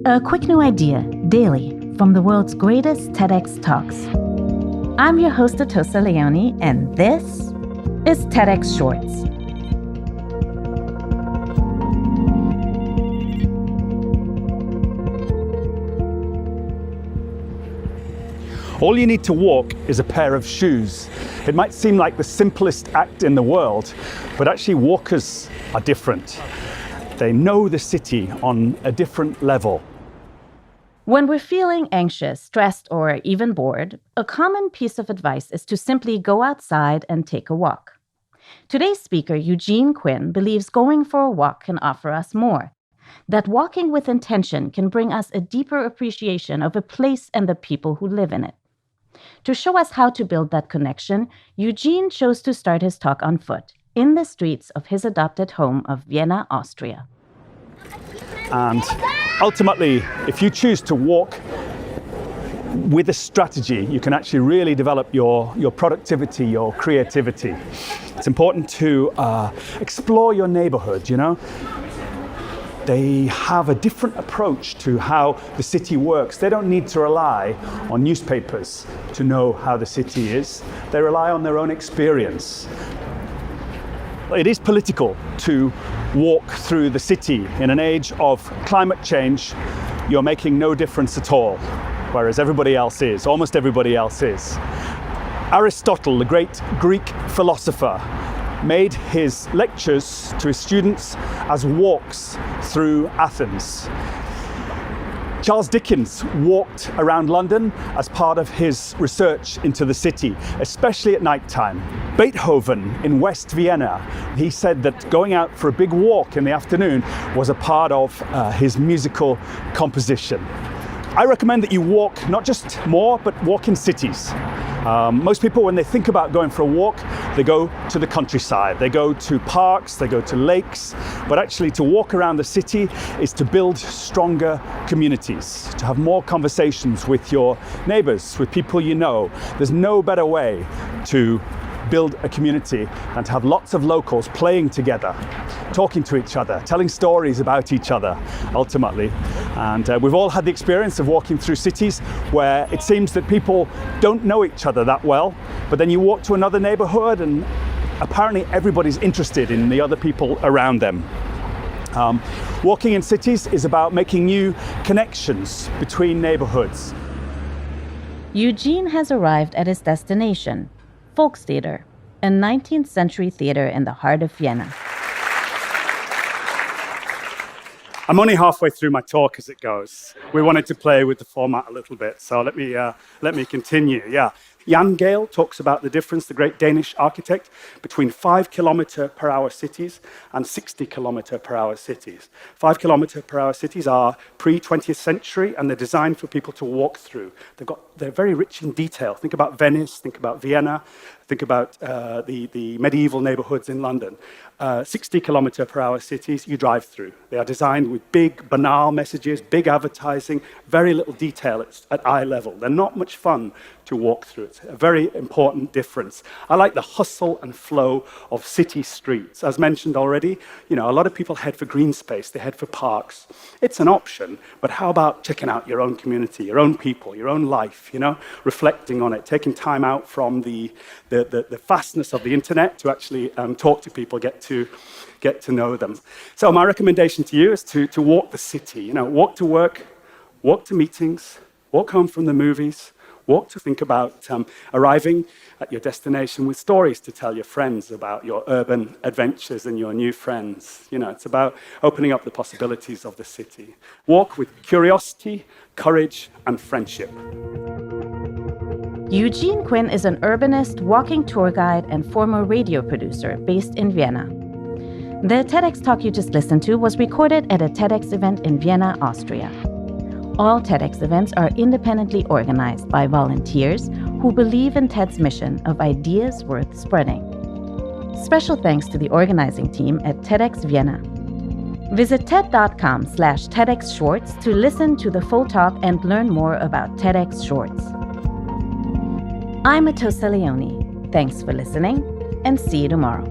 A quick new idea, daily, from the world's greatest TEDx talks. I'm your host, Atossa Leoni, and this is TEDx Shorts. All you need to walk is a pair of shoes. It might seem like the simplest act in the world, but actually walkers are different. They know the city on a different level. When we're feeling anxious, stressed, or even bored, a common piece of advice is to simply go outside and take a walk. Today's speaker, Eugene Quinn, believes going for a walk can offer us more. That walking with intention can bring us a deeper appreciation of a place and the people who live in it. To show us how to build that connection, Eugene chose to start his talk on foot, in the streets of his adopted home of Vienna, Austria. And ultimately, if you choose to walk with a strategy, you can actually really develop your productivity, your creativity. It's important to explore your neighborhood, They have a different approach to how the city works. They don't need to rely on newspapers to know how the city is. They rely on their own experience. It is political to walk through the city. In an age of climate change, you're making no difference at all, whereas everybody else is, almost everybody else is. Aristotle, the great Greek philosopher, made his lectures to his students as walks through Athens. Charles Dickens walked around London as part of his research into the city, especially at night time. Beethoven in West Vienna, he said that going out for a big walk in the afternoon was a part of his musical composition. I recommend that you walk not just more, but walk in cities. Most people, when they think about going for a walk, they go to the countryside, they go to parks, they go to lakes, but actually to walk around the city is to build stronger communities, to have more conversations with your neighbors, with people you know. There's no better way to build a community and to have lots of locals playing together, talking to each other, telling stories about each other, ultimately. And we've all had the experience of walking through cities where it seems that people don't know each other that well, but then you walk to another neighborhood and apparently everybody's interested in the other people around them. Walking in cities is about making new connections between neighborhoods. Eugene has arrived at his destination, Volkstheater, a 19th century theater in the heart of Vienna. I'm only halfway through my talk as it goes. We wanted to play with the format a little bit, so let me continue. Jan Gehl talks about the difference, the great Danish architect, between 5 km/h cities and 60 km/h cities. 5 km/h cities are pre-20th century, and they're designed for people to walk through. They're very rich in detail. Think about Venice, think about Vienna, think about the medieval neighborhoods in London. 60 km/h cities, you drive through. They are designed with big, banal messages, big advertising, very little detail at eye level. They're not much fun to walk through. It's a very important difference. I like the hustle and flow of city streets. As mentioned already, a lot of people head for green space, they head for parks. It's an option, but how about checking out your own community, your own people, your own life, reflecting on it, taking time out from the fastness of the internet to actually talk to people, get to know them. So my recommendation to you is to walk the city, walk to work, walk to meetings, walk home from the movies, walk to think about arriving at your destination with stories to tell your friends about your urban adventures and your new friends. It's about opening up the possibilities of the city. Walk with curiosity, courage, and friendship. Eugene Quinn is an urbanist, walking tour guide, and former radio producer based in Vienna. The TEDx talk you just listened to was recorded at a TEDx event in Vienna, Austria. All TEDx events are independently organized by volunteers who believe in TED's mission of ideas worth spreading. Special thanks to the organizing team at TEDxVienna. Visit TED.com/TEDxShorts to listen to the full talk and learn more about TEDx Shorts. I'm Atossa Leoni. Thanks for listening, and see you tomorrow.